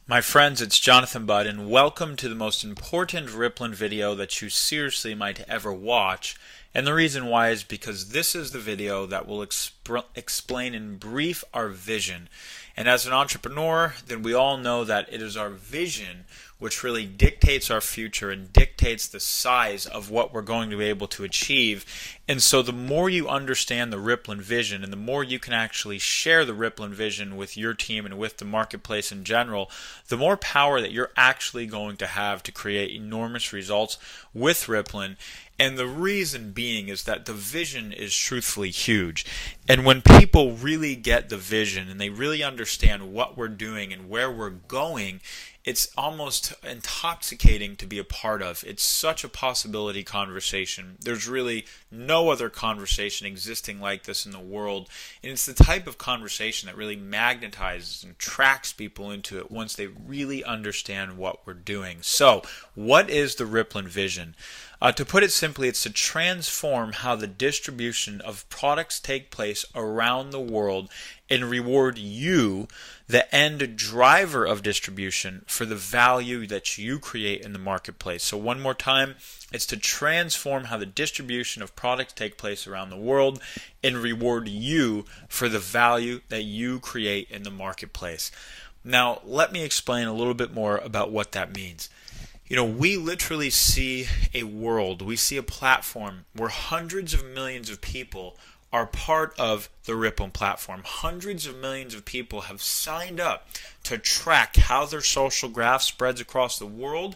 My friends, it's Jonathan Budd, and welcome to the most important Rippln video that you seriously might ever watch. And the reason why is because this is the video that will explain in brief our vision. And as an entrepreneur, then we all know that it is our vision which really dictates our future and dictates the size of what we're going to be able to achieve. And so the more you understand the Rippln Vision and the more you can actually share the Rippln Vision with your team and with the marketplace in general, the more power that you're actually going to have to create enormous results with Rippln. And the reason being is that the vision is truthfully huge. And when people really get the vision and they really understand what we're doing and where we're going, it's almost intoxicating to be a part of. It's such a possibility conversation. There's really no other conversation existing like this in the world. And it's the type of conversation that really magnetizes and attracts people into it once they really understand what we're doing. So, what is the Rippln Vision? To put it simply, it's to transform how the distribution of products take place around the world and reward you, the end driver of distribution, for the value that you create in the marketplace. So one more time, it's to transform how the distribution of products take place around the world and reward you for the value that you create in the marketplace. Now, let me explain a little bit more about what that means. You know, we literally see a world, we see a platform where hundreds of millions of people are part of the Rippln platform. Hundreds of millions of people have signed up to track how their social graph spreads across the world.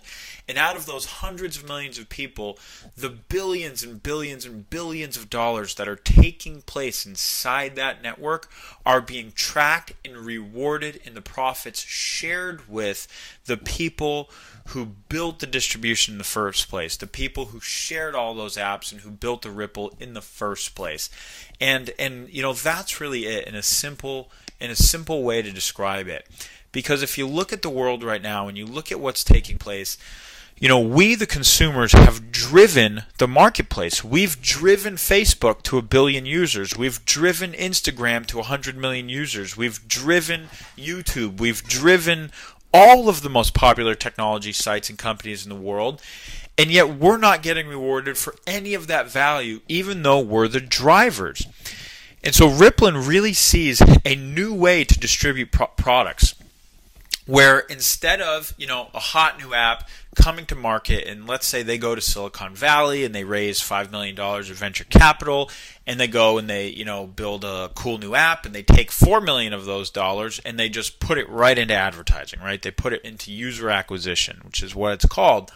And out of those hundreds of millions of people, the billions and billions and billions of dollars that are taking place inside that network are being tracked and rewarded in the profits shared with the people who built the distribution in the first place, the people who shared all those apps and who built the Ripple in the first place. And you know, that's really it in a simple way to describe it. Because if you look at the world right now and you look at what's taking place, you know, we the consumers have driven the marketplace. We've driven Facebook to 1 billion users. We've driven Instagram to 100 million users. We've driven YouTube. We've driven all of the most popular technology sites and companies in the world, and yet we're not getting rewarded for any of that value, even though we're the drivers. And so Rippln really sees a new way to distribute products, where instead of, you know, a hot new app coming to market, and let's say they go to Silicon Valley and they raise $5 million of venture capital, and they go and they, you know, build a cool new app, and they take $4 million of those dollars and they just put it right into advertising, right? They put it into user acquisition, which is what it's called.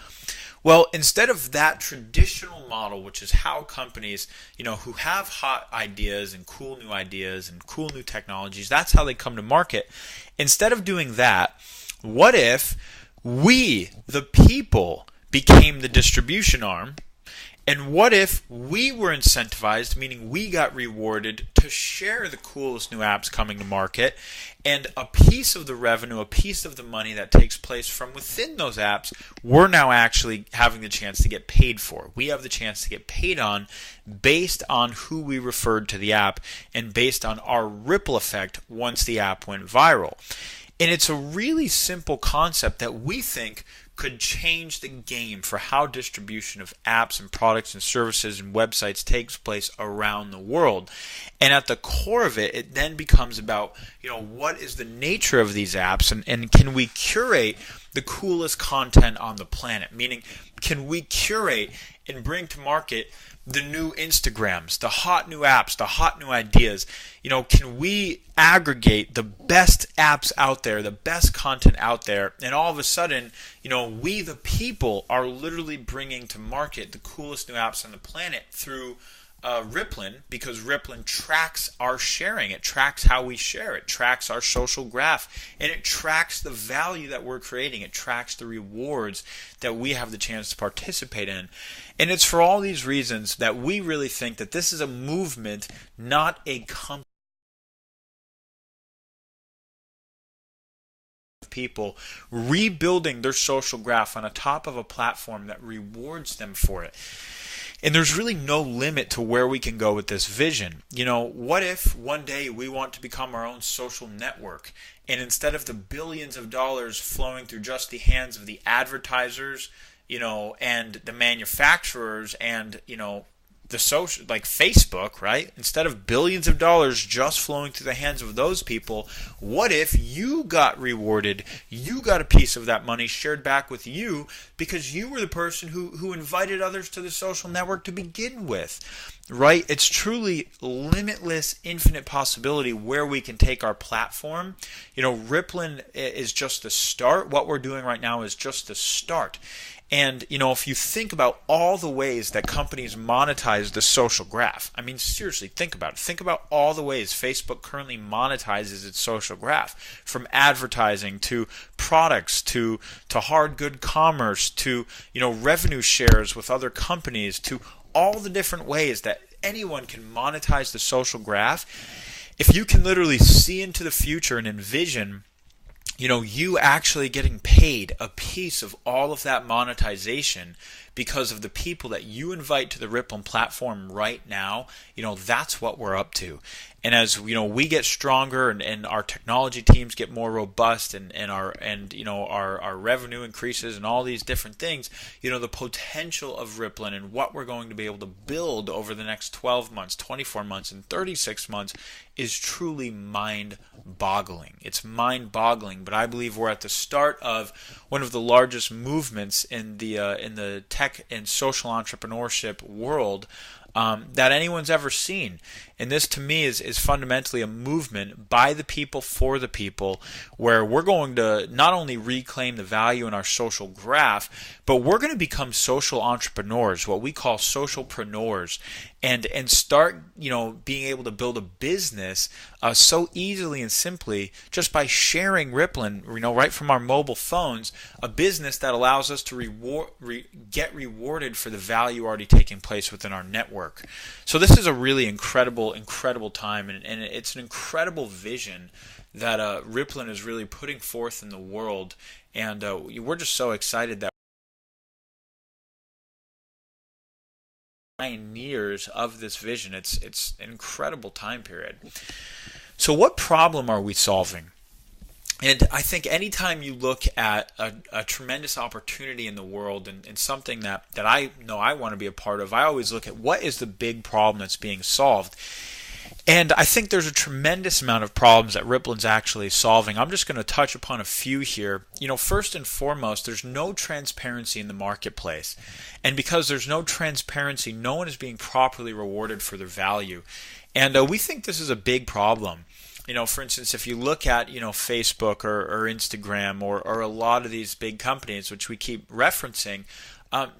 Well, instead of that traditional model, which is how companies, you know, who have hot ideas and cool new technologies, that's how they come to market. Instead of doing that, what if we, the people, became the distribution arm? And what if we were incentivized, meaning we got rewarded to share the coolest new apps coming to market, and a piece of the revenue, a piece of the money that takes place from within those apps, we're now actually having the chance to get paid for. We have the chance to get paid on based on who we referred to the app and based on our ripple effect once the app went viral. And it's a really simple concept that we think could change the game for how distribution of apps and products and services and websites takes place around the world. And at the core of it, it then becomes about, you know, what is the nature of these apps, and can we curate the coolest content on the planet? Meaning, can we curate and bring to market the new Instagrams, the hot new apps, the hot new ideas? You know, can we aggregate the best apps out there, the best content out there, and all of a sudden, you know, we the people are literally bringing to market the coolest new apps on the planet through Rippln, because Rippln tracks our sharing. It tracks how we share. It tracks our social graph. And it tracks the value that we're creating. It tracks the rewards that we have the chance to participate in. And it's for all these reasons that we really think that this is a movement, not a company. People rebuilding their social graph on the top of a platform that rewards them for it. And there's really no limit to where we can go with this vision. What if one day we want to become our own social network, and instead of the billions of dollars flowing through just the hands of the advertisers, and the manufacturers and, the social, like Facebook, right? Instead of billions of dollars just flowing through the hands of those people, what if you got rewarded? You got a piece of that money shared back with you because you were the person who invited others to the social network to begin with, right? It's truly limitless, infinite possibility where we can take our platform. Rippln is just the start. What we're doing right now is just the start. And, if you think about all the ways that companies monetize the social graph, I mean, seriously, think about it. Think about all the ways Facebook currently monetizes its social graph, from advertising to products to hard good commerce to, revenue shares with other companies to all the different ways that anyone can monetize the social graph. If you can literally see into the future and envision you actually getting paid a piece of all of that monetization because of the people that you invite to the Rippln platform right now, that's what we're up to. And as we get stronger and our technology teams get more robust and our revenue increases and all these different things, the potential of Rippln and what we're going to be able to build over the next 12 months, 24 months, and 36 months is truly mind-boggling. It's mind-boggling, but I believe we're at the start of one of the largest movements in the tech and social entrepreneurship world that anyone's ever seen. And this, to me, is fundamentally a movement by the people for the people, where we're going to not only reclaim the value in our social graph, but we're going to become social entrepreneurs, what we call socialpreneurs, and start being able to build a business so easily and simply just by sharing Rippln, right from our mobile phones, a business that allows us to get rewarded for the value already taking place within our network. So this is a really incredible time, and it's an incredible vision that Rippln is really putting forth in the world, and we're just so excited that pioneers of this vision. It's an incredible time period. So what problem are we solving? And I think anytime you look at a tremendous opportunity in the world and something that I know I want to be a part of, I always look at what is the big problem that's being solved. And I think there's a tremendous amount of problems that Rippln's actually solving. I'm just going to touch upon a few here. First and foremost, there's no transparency in the marketplace. And because there's no transparency, no one is being properly rewarded for their value. And we think this is a big problem. For instance, if you look at, Facebook or Instagram or a lot of these big companies, which we keep referencing,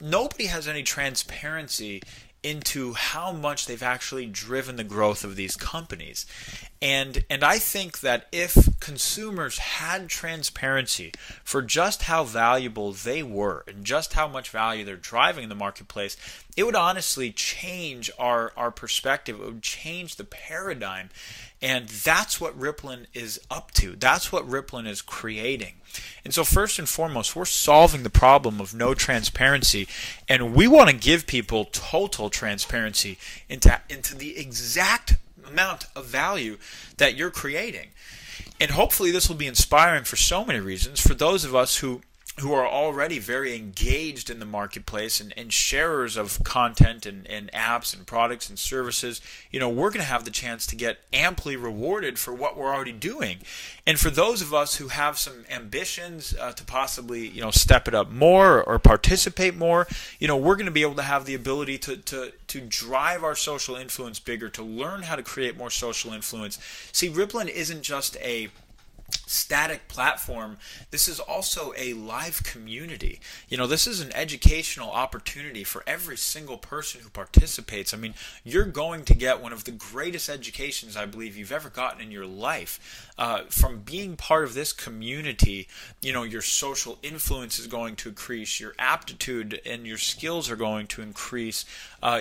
nobody has any transparency into how much they've actually driven the growth of these companies. And I think that if consumers had transparency for just how valuable they were and just how much value they're driving in the marketplace, it would honestly change our perspective. It would change the paradigm. And that's what Rippln is up to. That's what Rippln is creating. And so first and foremost, we're solving the problem of no transparency, and we want to give people total transparency into the exact amount of value that you're creating. And hopefully this will be inspiring for so many reasons. For those of us who are already very engaged in the marketplace and sharers of content and apps and products and services, we're going to have the chance to get amply rewarded for what we're already doing. And for those of us who have some ambitions to possibly, step it up more or participate more, we're going to be able to have the ability to drive our social influence bigger, to learn how to create more social influence. See, Rippln isn't just a static platform. This is also a live community. This is an educational opportunity for every single person who participates. I mean, you're going to get one of the greatest educations I believe you've ever gotten in your life. From being part of this community, your social influence is going to increase, your aptitude and your skills are going to increase,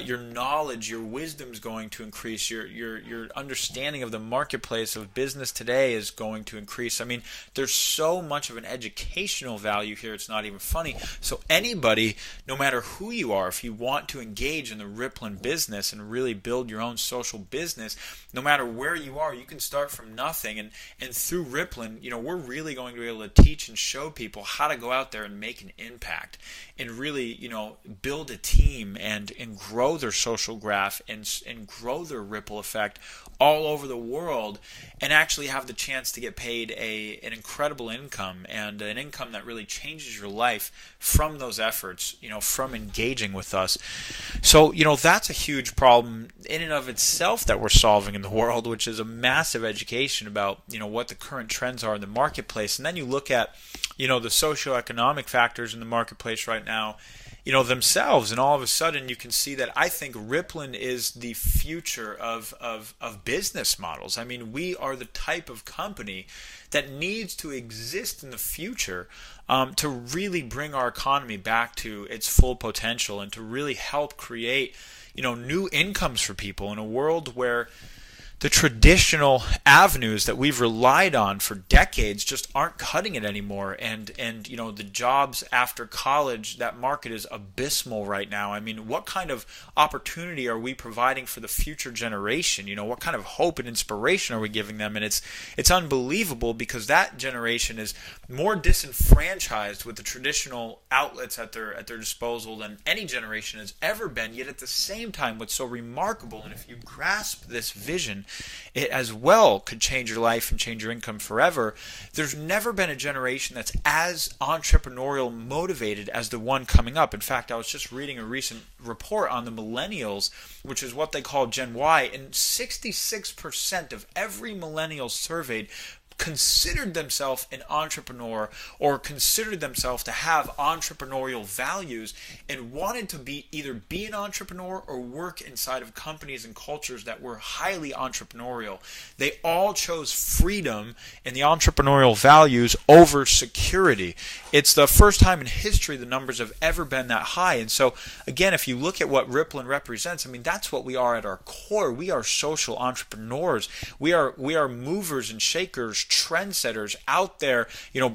your knowledge, your wisdom is going to increase, your understanding of the marketplace of business today is going to increase. course. I mean, there's so much of an educational value here, it's not even funny. So anybody, no matter who you are, if you want to engage in the Rippln business and really build your own social business, no matter where you are, you can start from nothing. And through Rippln, we're really going to be able to teach and show people how to go out there and make an impact and really, build a team and grow their social graph and grow their ripple effect all over the world, and actually have the chance to get paid an incredible income, and an income that really changes your life from those efforts, from engaging with us. So, that's a huge problem in and of itself that we're solving in the world, which is a massive education about, what the current trends are in the marketplace. And then you look at, the socioeconomic factors in the marketplace right now, themselves, and all of a sudden you can see that I think Rippln is the future of business models. I mean, we are the type of company that needs to exist in the future to really bring our economy back to its full potential and to really help create, new incomes for people in a world where the traditional avenues that we've relied on for decades just aren't cutting it anymore. And the jobs after college, that market is abysmal right now. I mean, what kind of opportunity are we providing for the future generation? What kind of hope and inspiration are we giving them? And it's unbelievable, because that generation is more disenfranchised with the traditional outlets at their disposal than any generation has ever been. Yet at the same time, what's so remarkable, and if you grasp this vision, it as well could change your life and change your income forever. There's never been a generation that's as entrepreneurial motivated as the one coming up. In fact, I was just reading a recent report on the millennials, which is what they call Gen Y, and 66% of every millennial surveyed considered themselves an entrepreneur, or considered themselves to have entrepreneurial values, and wanted to either be an entrepreneur or work inside of companies and cultures that were highly entrepreneurial. They all chose freedom and the entrepreneurial values over security. It's the first time in history the numbers have ever been that high. And so, again, if you look at what Rippln represents, I mean, that's what we are at our core. We are social entrepreneurs. We are movers and shakers, trendsetters out there,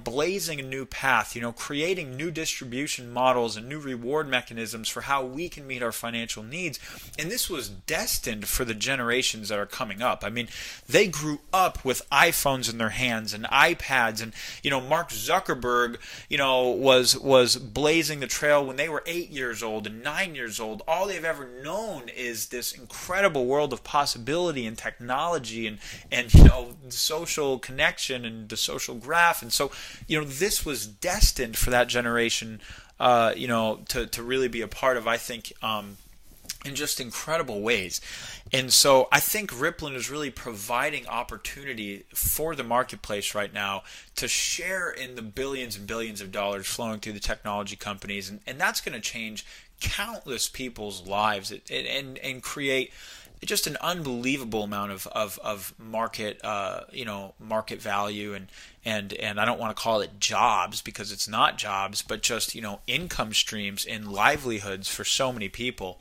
blazing a new path, creating new distribution models and new reward mechanisms for how we can meet our financial needs. And this was destined for the generations that are coming up. I mean, they grew up with iPhones in their hands and iPads, and Mark Zuckerberg, was blazing the trail when they were 8 years old and 9 years old. All they've ever known is this incredible world of possibility and technology and social connection and the social graph. And so, this was destined for that generation, to really be a part of, I think, in just incredible ways. And so I think Rippln is really providing opportunity for the marketplace right now to share in the billions and billions of dollars flowing through the technology companies. And that's going to change countless people's lives and create just an unbelievable amount of market market value and I don't want to call it jobs, because it's not jobs, but just income streams and livelihoods for so many people.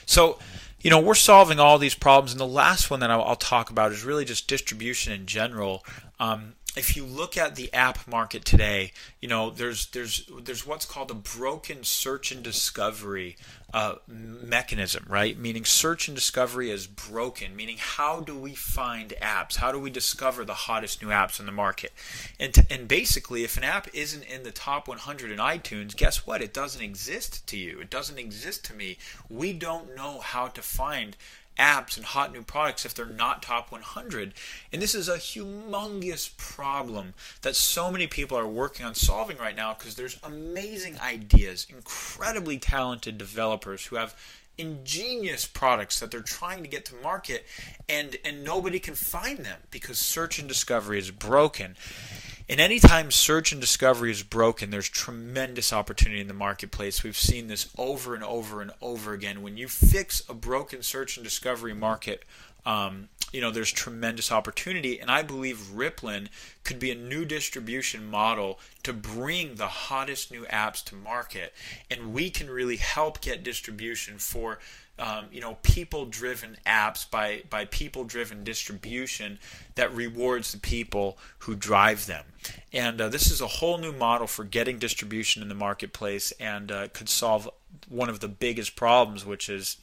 So we're solving all these problems, and the last one that I'll talk about is really just distribution in general. If you look at the app market today, there's what's called a broken search and discovery mechanism, right? Meaning search and discovery is broken, meaning how do we find apps? How do we discover the hottest new apps in the market? And basically, if an app isn't in the top 100 in iTunes, guess what? It doesn't exist to you. It doesn't exist to me. We don't know how to find apps and hot new products if they're not top 100. And this is a humongous problem that so many people are working on solving right now, because there's amazing ideas, incredibly talented developers who have ingenious products that they're trying to get to market, and nobody can find them because search and discovery is broken. And anytime search and discovery is broken, there's tremendous opportunity in the marketplace. We've seen this over and over and over again. When you fix a broken search and discovery market, there's tremendous opportunity. And I believe Rippln could be a new distribution model to bring the hottest new apps to market. And we can really help get distribution for people-driven apps by people-driven distribution that rewards the people who drive them. And this is a whole new model for getting distribution in the marketplace, and could solve one of the biggest problems, which is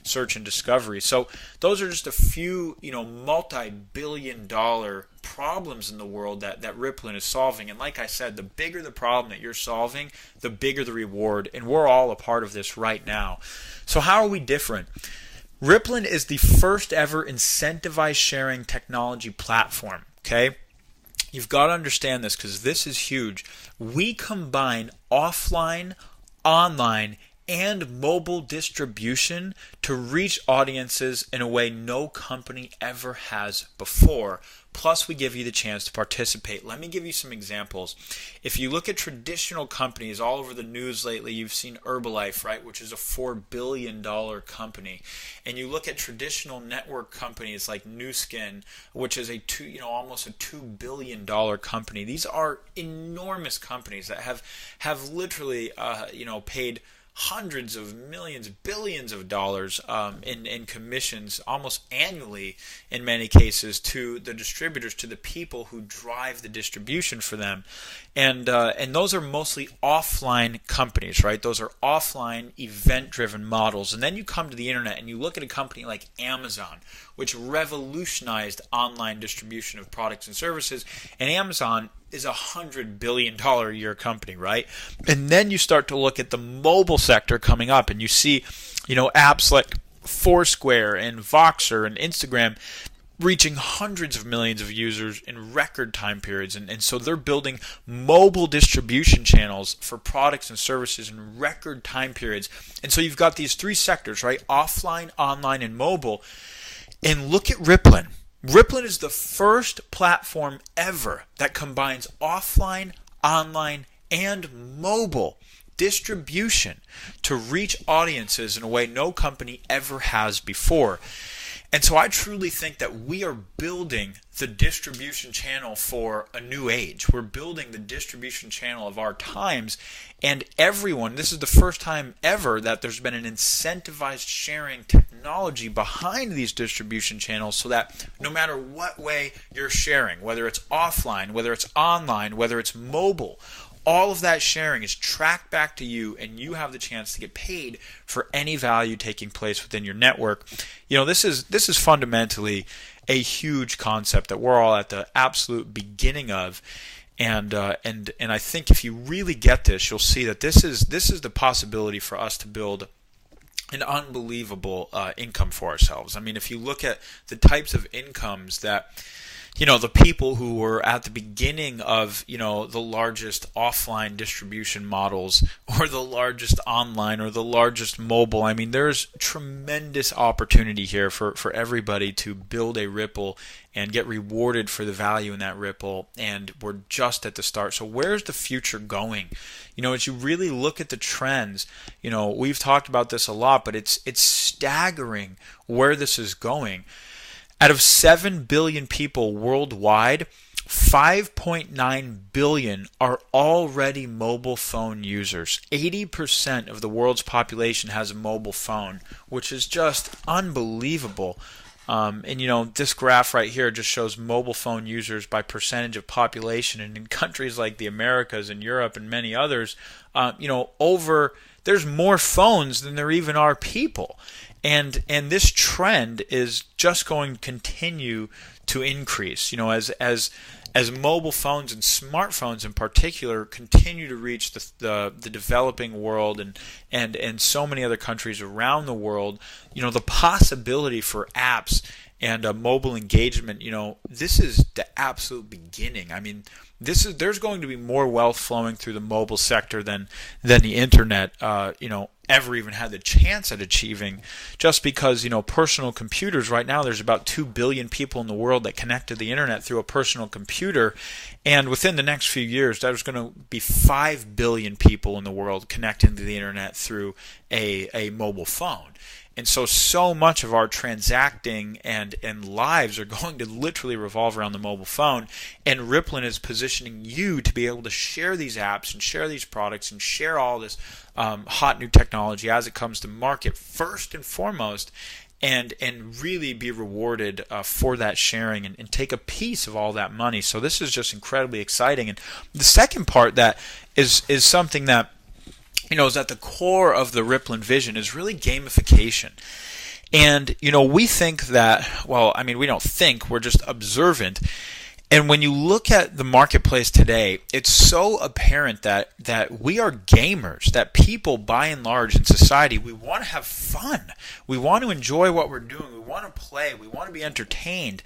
search and discovery. So those are just a few multi-billion-dollar problems in the world that Rippln is solving. And like I said, the bigger the problem that you're solving, the bigger the reward, and we're all a part of this right now. So how are we different? Rippln is the first ever incentivized sharing technology platform. Okay, you've got to understand this because this is huge. We combine offline, online, and mobile distribution to reach audiences in a way no company ever has before. Plus, we give you the chance to participate. Let me give you some examples. If you look at traditional companies all over the news lately, you've seen Herbalife, right, which is a $4 billion company. And you look at traditional network companies like Nu Skin, which is almost a $2 billion company. These are enormous companies that have literally paid hundreds of millions, billions of dollars in commissions almost annually in many cases to the distributors, to the people who drive the distribution for them. And those are mostly offline companies, right? Those are offline event-driven models. And then you come to the internet and you look at a company like Amazon, which revolutionized online distribution of products and services. And Amazon is a $100 billion a year company, right? And then you start to look at the mobile sector coming up, and you see, apps like Foursquare and Voxer and Instagram reaching hundreds of millions of users in record time periods. And so they're building mobile distribution channels for products and services in record time periods. And so you've got these three sectors, right? Offline, online, and mobile. And look at Rippln. Rippln is the first platform ever that combines offline, online, and mobile distribution to reach audiences in a way no company ever has before. And so I truly think that we are building the distribution channel for a new age. We're building the distribution channel of our times, and everyone, this is the first time ever that there's been an incentivized sharing technology behind these distribution channels, so that no matter what way you're sharing, whether it's offline, whether it's online, whether it's mobile, all of that sharing is tracked back to you, and you have the chance to get paid for any value taking place within your network. This is fundamentally a huge concept that we're all at the absolute beginning of, and I think if you really get this, you'll see that this is the possibility for us to build an unbelievable income for ourselves. I mean, if you look at the types of incomes that the people who were at the beginning of, the largest offline distribution models, or the largest online, or the largest mobile. I mean, there's tremendous opportunity here for everybody to build a Ripple and get rewarded for the value in that Ripple. And we're just at the start. So where's the future going? As you really look at the trends, we've talked about this a lot, but it's staggering where this is going. Out of 7 billion people worldwide, 5.9 billion are already mobile phone users. 80% of the world's population has a mobile phone, which is just unbelievable. This graph right here just shows mobile phone users by percentage of population. And in countries like the Americas and Europe and many others, there's more phones than there even are people. And this trend is just going to continue to increase. As mobile phones and smartphones in particular continue to reach the developing world and so many other countries around the world, the possibility for apps and mobile engagement, this is the absolute beginning. I mean, there's going to be more wealth flowing through the mobile sector than the internet, ever even had the chance at achieving, just because, personal computers right now, there's about 2 billion people in the world that connect to the internet through a personal computer. And within the next few years, there's going to be 5 billion people in the world connecting to the internet through a mobile phone. And so much of our transacting and lives are going to literally revolve around the mobile phone. And Rippln is positioning you to be able to share these apps and share these products and share all this hot new technology technology as it comes to market first and foremost, and really be rewarded for that sharing and take a piece of all that money. So this is just incredibly exciting. And the second part that is something that is at the core of the Rippln Vision is really gamification. And we think that, we don't think, we're just observant. And when you look at the marketplace today, it's so apparent that we are gamers, that people by and large in society, we want to have fun. We want to enjoy what we're doing. We want to play. We want to be entertained.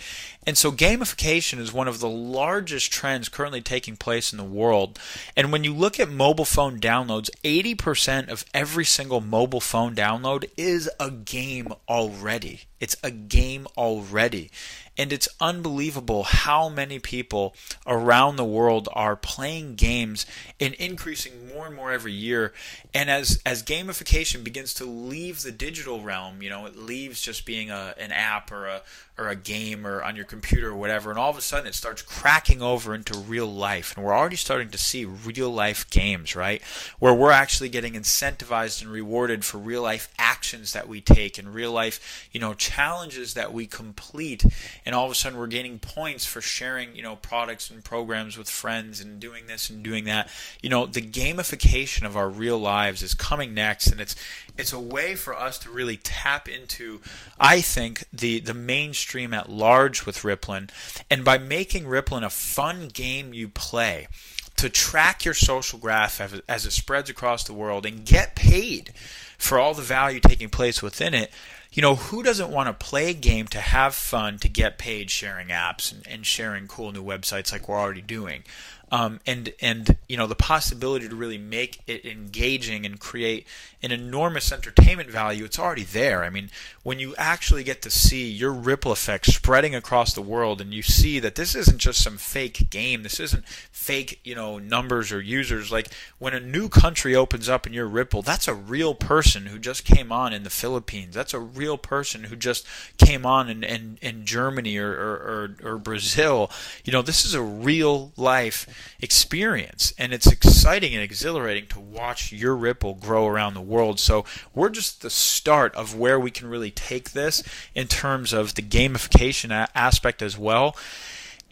And so gamification is one of the largest trends currently taking place in the world. And when you look at mobile phone downloads, 80% of every single mobile phone download is a game already. It's a game already. And it's unbelievable how many people around the world are playing games and increasing more and more every year. And as gamification begins to leave the digital realm, it leaves just being an app or a game or on your computer or whatever, and all of a sudden it starts cracking over into real life. And we're already starting to see real life games, right? Where we're actually getting incentivized and rewarded for real life actions that we take and real life, challenges that we complete. And all of a sudden we're gaining points for sharing, products and programs with friends and doing this and doing that. The gamification of our real lives is coming next, and it's a way for us to really tap into, I think, the mainstream at large with Rippln. And by making Rippln a fun game you play to track your social graph as it spreads across the world and get paid for all the value taking place within it, who doesn't want to play a game to have fun, to get paid sharing apps and sharing cool new websites like we're already doing? The possibility to really make it engaging and create an enormous entertainment value, it's already there. I mean, when you actually get to see your ripple effect spreading across the world, and you see that this isn't just some fake game, this isn't fake, numbers or users. Like when a new country opens up in your Ripple, that's a real person who just came on in the Philippines. That's a real person who just came on in Germany or Brazil. This is a real life experience, and it's exciting and exhilarating to watch your Ripple grow around the world. So we're just the start of where we can really take this in terms of the gamification aspect as well.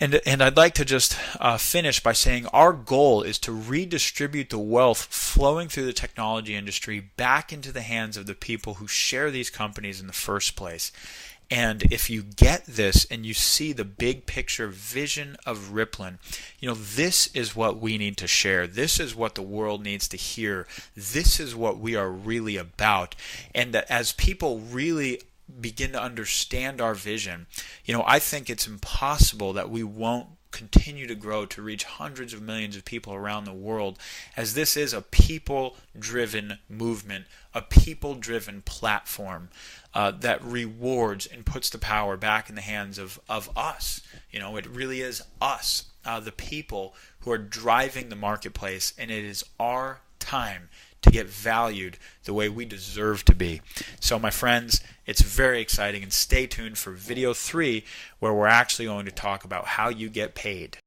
And I'd like to just finish by saying our goal is to redistribute the wealth flowing through the technology industry back into the hands of the people who share these companies in the first place. And if you get this and you see the big picture vision of Rippln, this is what we need to share. This is what the world needs to hear. This is what we are really about. And that as people really begin to understand our vision, I think it's impossible that we won't continue to grow to reach hundreds of millions of people around the world, as this is a people-driven movement, a people-driven platform that rewards and puts the power back in the hands of us. It really is us, the people who are driving the marketplace, and it is our time to get valued the way we deserve to be. So my friends, it's very exciting, and stay tuned for video 3, where we're actually going to talk about how you get paid.